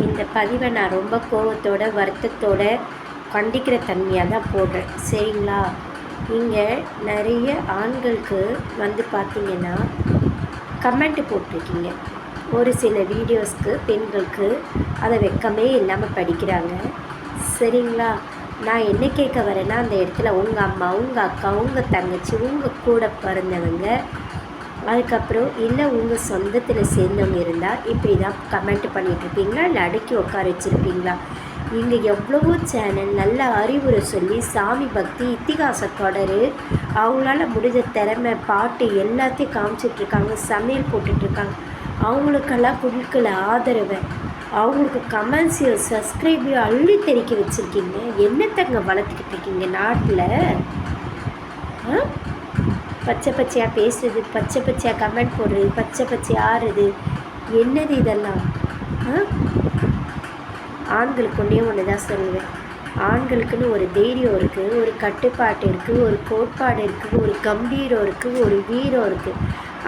இந்த பதிவை நான் ரொம்ப கோபத்தோட வருத்தத்தோட கண்டிக்கிற தன்மையாக தான் போடுறேன். சரிங்களா? இங்கே நிறைய ஆண்களுக்கு வந்து பார்த்திங்கன்னா கமெண்ட் போட்டிருக்கீங்க. ஒரு சில வீடியோஸ்க்கு பெண்களுக்கு அதை வெக்கமே இல்லாமல் படிக்கிறாங்க. சரிங்களா? நான் என்ன கேட்க வரேன்னா, அந்த இடத்துல உங்கள் அம்மா, உங்கள் அக்கா, உங்கள் தங்கச்சி, உங்கள் கூட பிறந்தவங்க, அதுக்கப்புறம் இல்லை உங்கள் சொந்தத்தில் சேர்ந்தவங்க இருந்தால் இப்படி தான் கமெண்ட் பண்ணிகிட்ருப்பீங்களா, இல்லை அடக்கி உட்கார வச்சுருப்பீங்களா? இங்கே எவ்வளவோ சேனல் நல்ல அறிவுரை சொல்லி சாமி பக்தி இத்திகாச தொடர் அவங்களால முடிஞ்ச திறமை பாட்டு எல்லாத்தையும் காமிச்சிட்ருக்காங்க, சமையல் போட்டுட்ருக்காங்க. அவங்களுக்கெல்லாம் கொடுக்கல ஆதரவை, அவங்களுக்கு கமெண்ட்ஸையும் சப்ஸ்கிரைபையும் அள்ளி தெறிக்க வச்சுருக்கீங்க. என்னத்தங்க வளர்த்துக்கிட்டு இருக்கீங்க நாட்டில்? பச்சை பச்சையாக பேசுறது, பச்சை பச்சையாக கமெண்ட் போடுறது, பச்சை பச்சையாக ஆடுறது, என்னது இதெல்லாம்? ஆண்களுக்கு ஒன்று தான் சொல்லுவேன். ஆண்களுக்குன்னு ஒரு தைரியம் இருக்குது, ஒரு கட்டுப்பாட்டு இருக்குது, ஒரு கோட்பாடு இருக்குது, ஒரு கம்பீரம் இருக்குது, ஒரு வீரம் இருக்குது.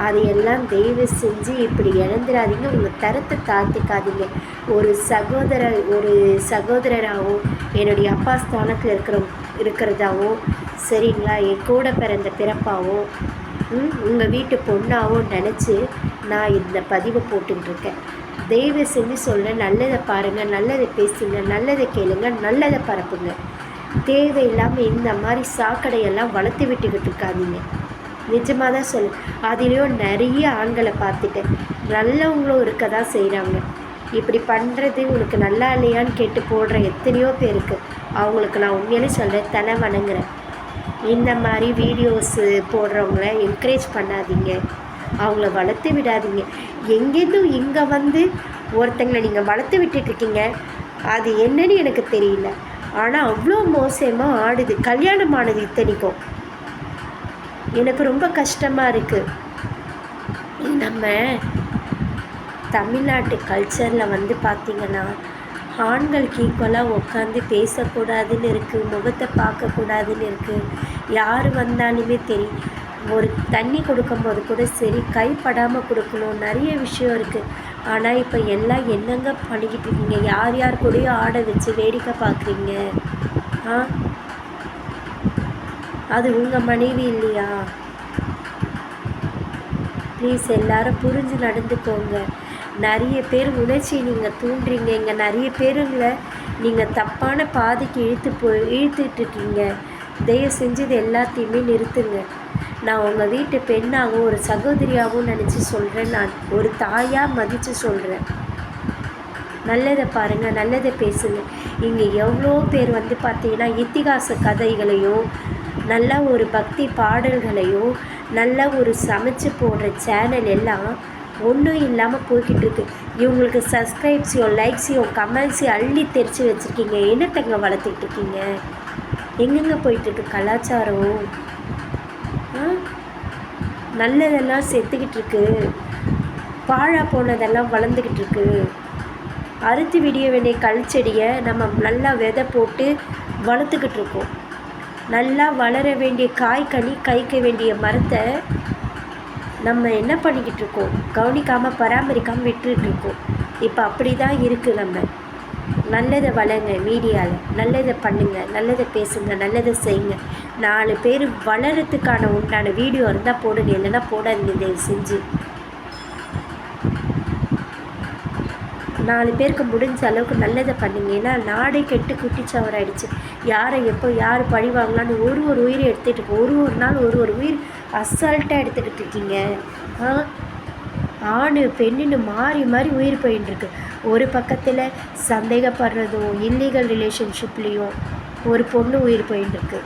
அதையெல்லாம் தயவு செஞ்சு இப்படி இழந்துடாதீங்க. உங்கள் தரத்தை தாழ்த்திக்காதீங்க. ஒரு சகோதரராகவும் என்னுடைய அப்பா ஸ்தானத்தில் இருக்கிறதாகவும் சரிங்களா, என் கூட பிறந்த பிறப்பாகவும் உங்கள் வீட்டு பொண்ணாகவும் நினச்சி நான் இந்த பதிவை போட்டுக்கிட்டுருக்கேன். தயவு செஞ்சு சொல்ல, நல்லதை பாருங்கள், நல்லதை பேசுங்க, நல்லதை கேளுங்க, நல்லதை பரப்புங்க. தேவையில்லாமல் இந்த மாதிரி சாக்கடையெல்லாம் வளர்த்து விட்டுக்கிட்டு இருக்காதீங்க. நிஜமாக தான் சொல்லு. அதிலையும் நிறைய ஆண்களை பார்த்துட்டேன், நல்லவங்களும் இருக்க தான் செய்கிறாங்க. இப்படி பண்ணுறது உனக்கு நல்லா இல்லையான்னு கேட்டு போடுற எத்தனையோ பேருக்கு அவங்களுக்கு நான் உண்மையிலே சொல்கிறேன், தலை வணங்குறேன். இந்த மாதிரி வீடியோஸு போடுறவங்கள என்கரேஜ் பண்ணாதீங்க, அவங்கள வளர்த்து விடாதீங்க. எங்கேருந்தும் இங்கே வந்து ஒருத்தங்களை நீங்கள் வளர்த்து விட்டுட்ருக்கீங்க, அது என்னன்னு எனக்கு தெரியல. ஆனால் அவ்வளோ மோசமாக ஆடுது, கல்யாணமானது இத்தனைக்கும். எனக்கு ரொம்ப கஷ்டமாக இருக்குது. நம்ம தமிழ்நாட்டு கல்ச்சரில் வந்து பார்த்திங்கன்னா ஆண்களுக்கு ஈக்குவலாக உட்காந்து பேசக்கூடாதுன்னு இருக்குது, முகத்தை பார்க்கக்கூடாதுன்னு இருக்குது. யார் வந்தாலுமே தெரியும், ஒரு தண்ணி கொடுக்கும்போது கூட சரி கைப்படாமல் கொடுக்கணும், நிறைய விஷயம் இருக்குது. ஆனால் இப்போ எல்லாம் என்னங்க பண்ணிக்கிட்டு இருக்கீங்க? யார் யார் கூடயும் ஆட வச்சு வேடிக்கை பார்க்குறீங்க? அது உங்கள் மனைவி இல்லையா? ப்ளீஸ் எல்லோரும் புரிஞ்சு நடந்துக்கோங்க. நிறைய பேர் உணர்ச்சி நீங்கள் தூண்டுறீங்க. இங்கே நிறைய பேருங்களை நீங்கள் தப்பான பாதைக்கு இழுத்துட்ருக்கீங்க. தயவு செஞ்சு இது எல்லாத்தையுமே நிறுத்துங்க. நான் உங்கள் வீட்டு பெண்ணாகவும் ஒரு சகோதரியாகவும் நினச்சி சொல்கிறேன், நான் ஒரு தாயாக மதித்து சொல்கிறேன். நல்லதை பாருங்கள், நல்லதை பேசுங்க. இங்கே எவ்வளோ பேர் வந்து பார்த்திங்கன்னா இத்திகாச கதைகளையும் நல்ல ஒரு பக்தி பாடல்களையும் நல்ல ஒரு சமைச்சு போடுற சேனல் எல்லாம் ஒன்றும் இல்லாமல் போய்கிட்டு இருக்கு. இவங்களுக்கு சப்ஸ்கிரைப்ஸையும் லைக்ஸையும் கமெண்ட்ஸையும் அள்ளி தெரித்து வச்சுருக்கீங்க. என்னத்தங்க வளர்த்துக்கிட்டு இருக்கீங்க? எங்கெங்கே போயிட்டுருக்கு கலாச்சாரம்? நல்லதெல்லாம் செத்துக்கிட்டு இருக்கு, பாழா போனதெல்லாம் வளர்ந்துக்கிட்டு இருக்கு. அறுத்து விடிய வேண்டிய கல்ச்செடியை நம்ம நல்லா விதை போட்டு வளர்த்துக்கிட்டு இருக்கோம். நல்லா வளர வேண்டிய காய்கனி காய்க்க வேண்டிய மரத்தை நம்ம என்ன பண்ணிக்கிட்டு இருக்கோம்? கவனிக்காமல் பராமரிக்காமல் விட்டுருக்கோம். இப்போ அப்படி தான் இருக்குது. நம்ம நல்லதை வளங்க, மீடியாவில் நல்லதை பண்ணுங்கள், நல்லதை பேசுங்க, நல்லதை செய்யுங்க. 4 பேர் வளர்கிறதுக்கான உண்டான வீடியோ இருந்தால் போடுங்க, இல்லைன்னா போடாதீங்க. தயவு செஞ்சு 4 பேருக்கு முடிஞ்ச அளவுக்கு நல்லதை பண்ணுங்க. ஏன்னா நாடே கெட்டு குட்டிச்சவராயிடுச்சு. யாரை எப்போ யார் பழிவாங்களான்னு ஒரு உயிரை எடுத்துகிட்டு இருக்கோம். ஒரு நாள் ஒரு உயிர் அசால்ட்டாக எடுத்துக்கிட்டு இருக்கீங்க. ஆண் பெண்ணுன்னு மாறி மாறி உயிர் போயின்ட்டுருக்கு. ஒரு பக்கத்தில் சந்தேகப்படுறதும் இல்லீகல் ரிலேஷன்ஷிப்லேயும் ஒரு பொண்ணு உயிர் போயின்ட்டுருக்கு.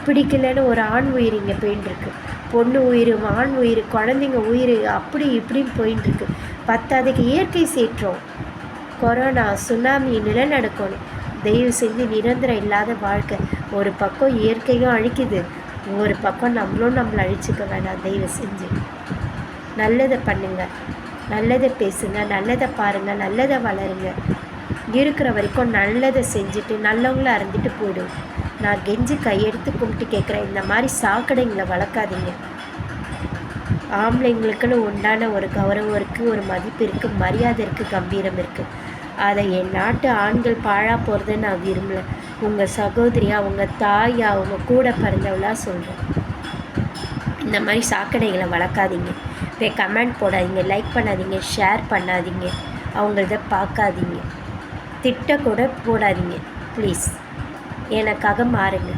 பிடிக்கலன்னு ஒரு ஆண் உயிர் இங்கே போயின்ட்டுருக்கு. பொண்ணு உயிர், ஆண் உயிர், குழந்தைங்க உயிர், அப்படி இப்படின்னு போயின்ட்டுருக்கு. பத்தாவதுக்கு இயற்கை சீற்றம், கொரோனா, சுனாமி, நிலநடுக்கம். தயவு செஞ்சு நிரந்தரம் இல்லாத வாழ்க்கை. ஒரு பக்கம் இயற்கையும் அழிக்குது, ஒரு பக்கம் நம்மளை அழிச்சிக்க வேண்டாம். தயவு செஞ்சு நல்லதை பண்ணுங்கள், நல்லதை பேசுங்க, நல்லதை பாருங்கள், நல்லதை வளருங்க. இருக்கிற வரைக்கும் நல்லதை செஞ்சுட்டு நல்லவங்கள அறிஞ்சிட்டு போயிடும். நான் கெஞ்சி கையெடுத்து கும்பிட்டு கேட்குறேன், இந்த மாதிரி சாக்கடைங்களை வளர்க்காதீங்க. ஆம்பளைங்களுக்குன்னு உண்டான ஒரு கௌரவம் இருக்குது, ஒரு மதிப்பு இருக்குது, மரியாதை இருக்குது, கம்பீரம் இருக்குது. அதை என் நாட்டு ஆண்கள் பாழா போகிறதுன்னு நான் விரும்பலை. உங்கள் சகோதரியாக, உங்கள் தாயாக, அவங்க கூட பிறந்தவளாக சொல்கிறேன். இந்த மாதிரி சாக்கடைகளை வளர்க்காதீங்க. போய் கமெண்ட் போடாதீங்க, லைக் பண்ணாதீங்க, ஷேர் பண்ணாதீங்க, அவங்களத பார்க்காதீங்க, திட்ட கூட போடாதீங்க. ப்ளீஸ் எனக்காக மாறுங்க.